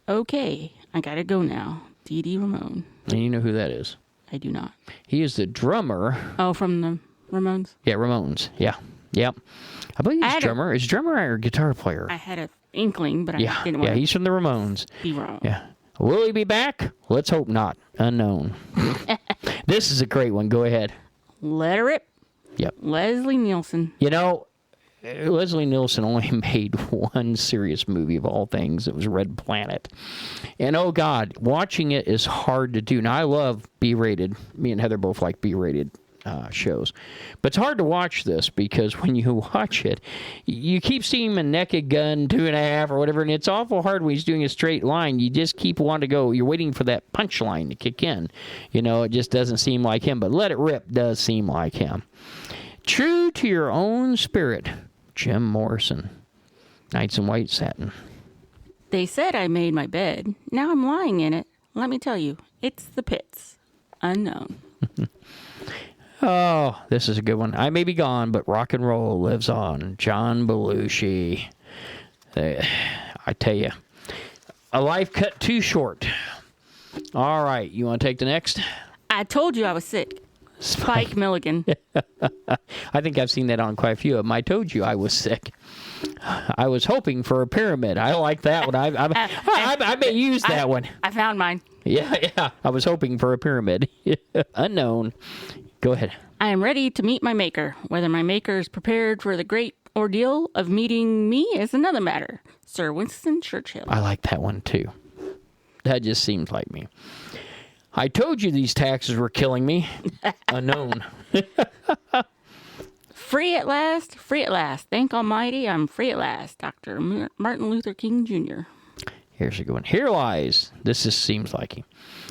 Speaker 3: Okay, I gotta go now. Dee Dee Ramone.
Speaker 2: And you know who that is?
Speaker 3: I do not.
Speaker 2: He is the drummer.
Speaker 3: Oh, from the Ramones?
Speaker 2: Yeah, Ramones. Yeah. Yep. I believe he's drummer. Is drummer or guitar player?
Speaker 3: I had an inkling, but I didn't want
Speaker 2: to. Yeah, he's from the Ramones.
Speaker 3: Be wrong.
Speaker 2: Yeah. Will he be back? Let's hope not. Unknown. This is a great one. Go ahead.
Speaker 3: Let her rip.
Speaker 2: Yep.
Speaker 3: Leslie Nielsen.
Speaker 2: You know, Leslie Nielsen only made one serious movie of all things. It was Red Planet. And oh God, watching it is hard to do. Now I love B-rated. Me and Heather both like B-rated shows. But it's hard to watch this because when you watch it, you keep seeing him a naked gun, 2.5 or whatever, and it's awful hard when he's doing a straight line. You just keep wanting to go. You're waiting for that punchline to kick in. You know, it just doesn't seem like him. But Let It Rip does seem like him. True to Your Own Spirit, Jim Morrison. Nights in White Satin.
Speaker 3: They said I made my bed. Now I'm lying in it. Let me tell you, it's the pits. Unknown.
Speaker 2: Oh, this is a good one. I may be gone, but rock and roll lives on. John Belushi. I tell you, a life cut too short. All right, you want to take the next?
Speaker 3: I told you I was sick. Spike Milligan.
Speaker 2: I think I've seen that on quite a few of them. I told you I was sick. I was hoping for a pyramid. I like that one. I may use that one.
Speaker 3: I found mine.
Speaker 2: Yeah. I was hoping for a pyramid. Unknown. Go ahead.
Speaker 3: I am ready to meet my maker. Whether my maker is prepared for the great ordeal of meeting me is another matter. Sir Winston Churchill.
Speaker 2: I like that one, too. That just seems like me. I told you these taxes were killing me. Unknown.
Speaker 3: Free at last, free at last. Thank Almighty, I'm free at last. Dr. Martin Luther King Jr.
Speaker 2: Here's a good one. Here lies, this just seems like him.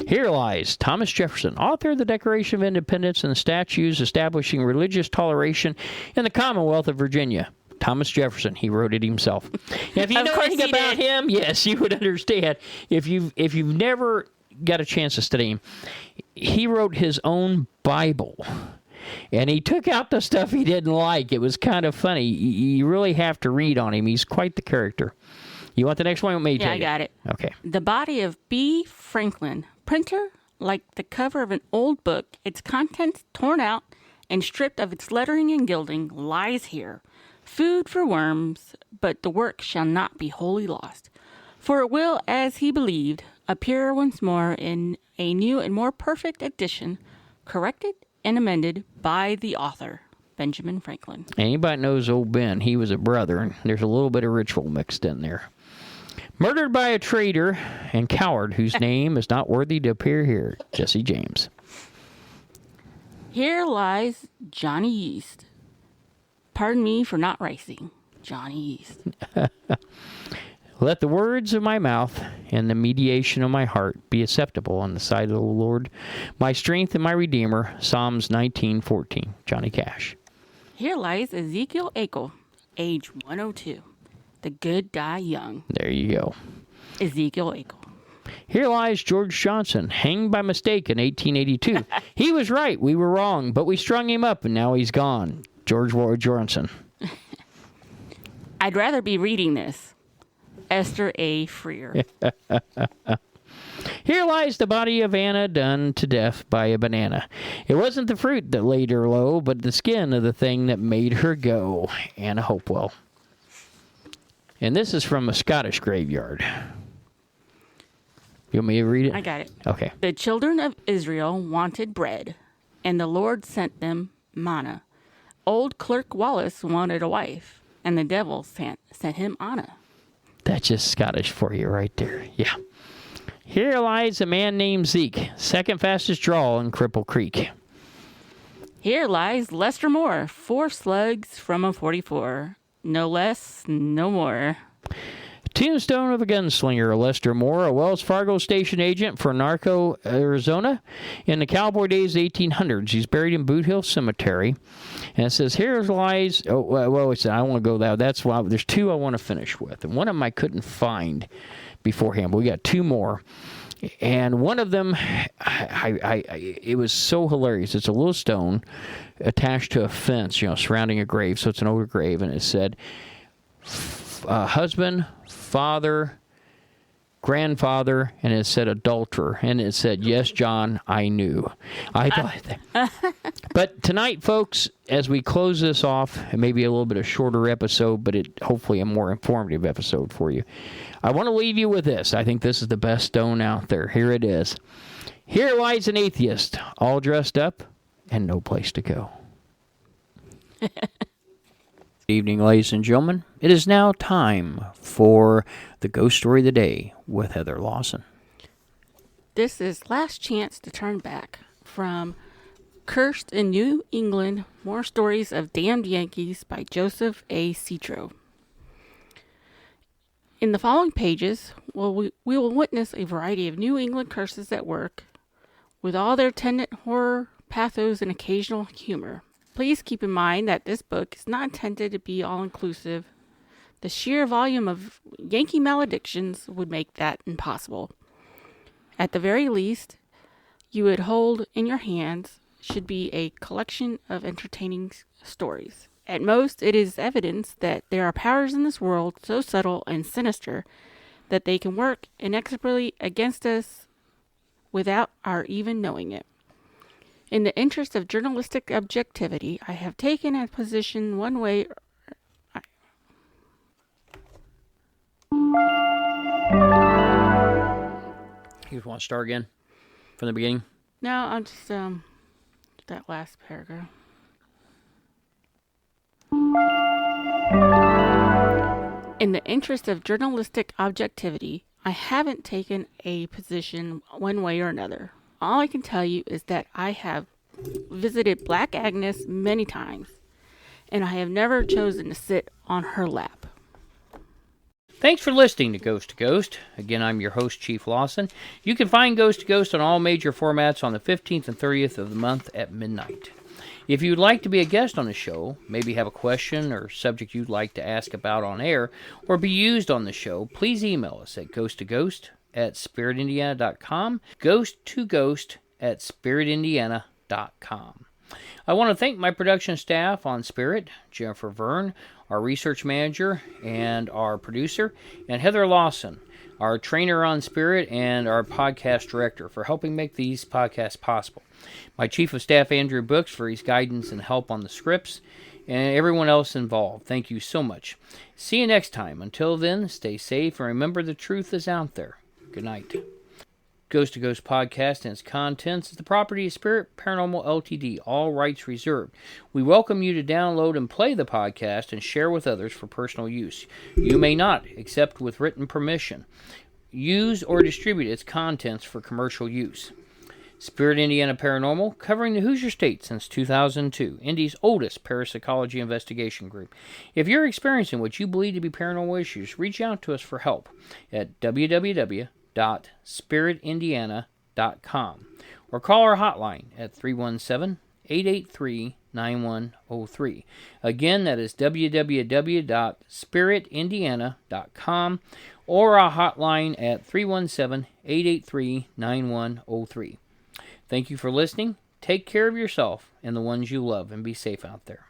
Speaker 2: Here lies Thomas Jefferson, author of the Declaration of Independence and the statutes establishing religious toleration in the Commonwealth of Virginia. Thomas Jefferson, he wrote it himself. And if you know anything about him, yes, you would understand. If you've never got a chance to study him, he wrote his own Bible. And he took out the stuff he didn't like. It was kind of funny. You really have to read on him. He's quite the character. You want the next one?
Speaker 3: Yeah, I got it.
Speaker 2: Okay.
Speaker 3: The body of B. Franklin, printer, like the cover of an old book, its contents torn out and stripped of its lettering and gilding, lies here. food for worms, but the work shall not be wholly lost. For it will, as he believed, appear once more in a new and more perfect edition, corrected and amended by the author, Benjamin Franklin.
Speaker 2: Anybody knows old Ben, he was a brother, and there's a little bit of ritual mixed in there. Murdered by a traitor and coward whose name is not worthy to appear here, Jesse James.
Speaker 3: Here lies Johnny Yeast. Pardon me for not racing. Johnny Yeast.
Speaker 2: Let the words of my mouth and the mediation of my heart be acceptable in the sight of the Lord, my strength and my Redeemer. Psalms 19:14. Johnny Cash.
Speaker 3: Here lies Ezekiel Akel, age 102. The good die young.
Speaker 2: There you go.
Speaker 3: Ezekiel Akel.
Speaker 2: Here lies George Johnson, hanged by mistake in 1882. He was right, we were wrong, but we strung him up and now he's gone. George Ward Johnson.
Speaker 3: I'd rather be reading this. Esther A. Freer.
Speaker 2: Here lies the body of Anna done to death by a banana. It wasn't the fruit that laid her low, but the skin of the thing that made her go. Anna Hopewell. And this is from a Scottish graveyard. You want me to read it?
Speaker 3: I got it.
Speaker 2: Okay.
Speaker 3: The children of Israel wanted bread, and the Lord sent them manna. Old Clerk Wallace wanted a wife, and the devil sent him Anna.
Speaker 2: That's just Scottish for you right there. Yeah. Here lies a man named Zeke, second fastest draw in Cripple Creek.
Speaker 3: Here lies Lester Moore, 4 slugs from a 44. No less, no more.
Speaker 2: Tombstone of a gunslinger, Lester Moore, a Wells Fargo station agent for Narco, Arizona. In the cowboy days of the 1800s, he's buried in Boot Hill Cemetery. And it says, here lies... Oh, well, I want to go there. That's why there's 2 I want to finish with. And one of them I couldn't find beforehand, but we got 2 more. And one of them, it was so hilarious. It's a little stone attached to a fence, surrounding a grave. So it's an older grave. And it said, husband, father, grandfather, and it said adulterer. And it said, yes, John, I knew. I thought But tonight, folks, as we close this off, it may be a little bit of shorter episode, but hopefully a more informative episode for you. I want to leave you with this. I think this is the best stone out there. Here it is. Here lies an atheist, all dressed up and no place to go. Good evening, ladies and gentlemen. It is now time for the Ghost Story of the Day with Heather Lawson.
Speaker 3: This is Last Chance to Turn Back from Cursed in New England, More Stories of Damned Yankees by Joseph A. Citro. In the following pages, we will witness a variety of New England curses at work, with all their attendant horror, pathos, and occasional humor. Please keep in mind that this book is not intended to be all-inclusive. The sheer volume of Yankee maledictions would make that impossible. At the very least, you would hold in your hands should be a collection of entertaining stories. At most, it is evidence that there are powers in this world so subtle and sinister that they can work inexorably against us without our even knowing it. In the interest of journalistic objectivity, I have taken a position one way.
Speaker 2: You want to start again from the beginning?
Speaker 3: No, I'm just that last paragraph. In the interest of journalistic objectivity, I haven't taken a position one way or another. All I can tell you is that I have visited Black Agnes many times, and I have never chosen to sit on her lap.
Speaker 2: Thanks for listening to Ghost. Again, I'm your host, Chief Lawson. You can find Ghost to Ghost on all major formats on the 15th and 30th of the month at midnight. If you'd like to be a guest on the show, maybe have a question or subject you'd like to ask about on air or be used on the show, please email us at ghosttoghost@spiritindiana.com, ghosttoghost@spiritindiana.com. I want to thank my production staff on Spirit, Jennifer Verne, our research manager and our producer, and Heather Lawson, our trainer on Spirit and our podcast director, for helping make these podcasts possible. My Chief of Staff, Andrew Brooks, for his guidance and help on the scripts, and everyone else involved. Thank you so much. See you next time. Until then, stay safe and remember the truth is out there. Good night. Ghost to Ghost podcast and its contents is the property of Spirit Paranormal Ltd. All rights reserved. We welcome you to download and play the podcast and share with others for personal use. You may not, except with written permission, use or distribute its contents for commercial use. Spirit Indiana Paranormal, covering the Hoosier State since 2002, Indy's oldest parapsychology investigation group. If you're experiencing what you believe to be paranormal issues, reach out to us for help at www.spiritindiana.com or call our hotline at 317-883-9103. Again, that is www.spiritindiana.com or our hotline at 317-883-9103. Thank you for listening. Take care of yourself and the ones you love, and be safe out there.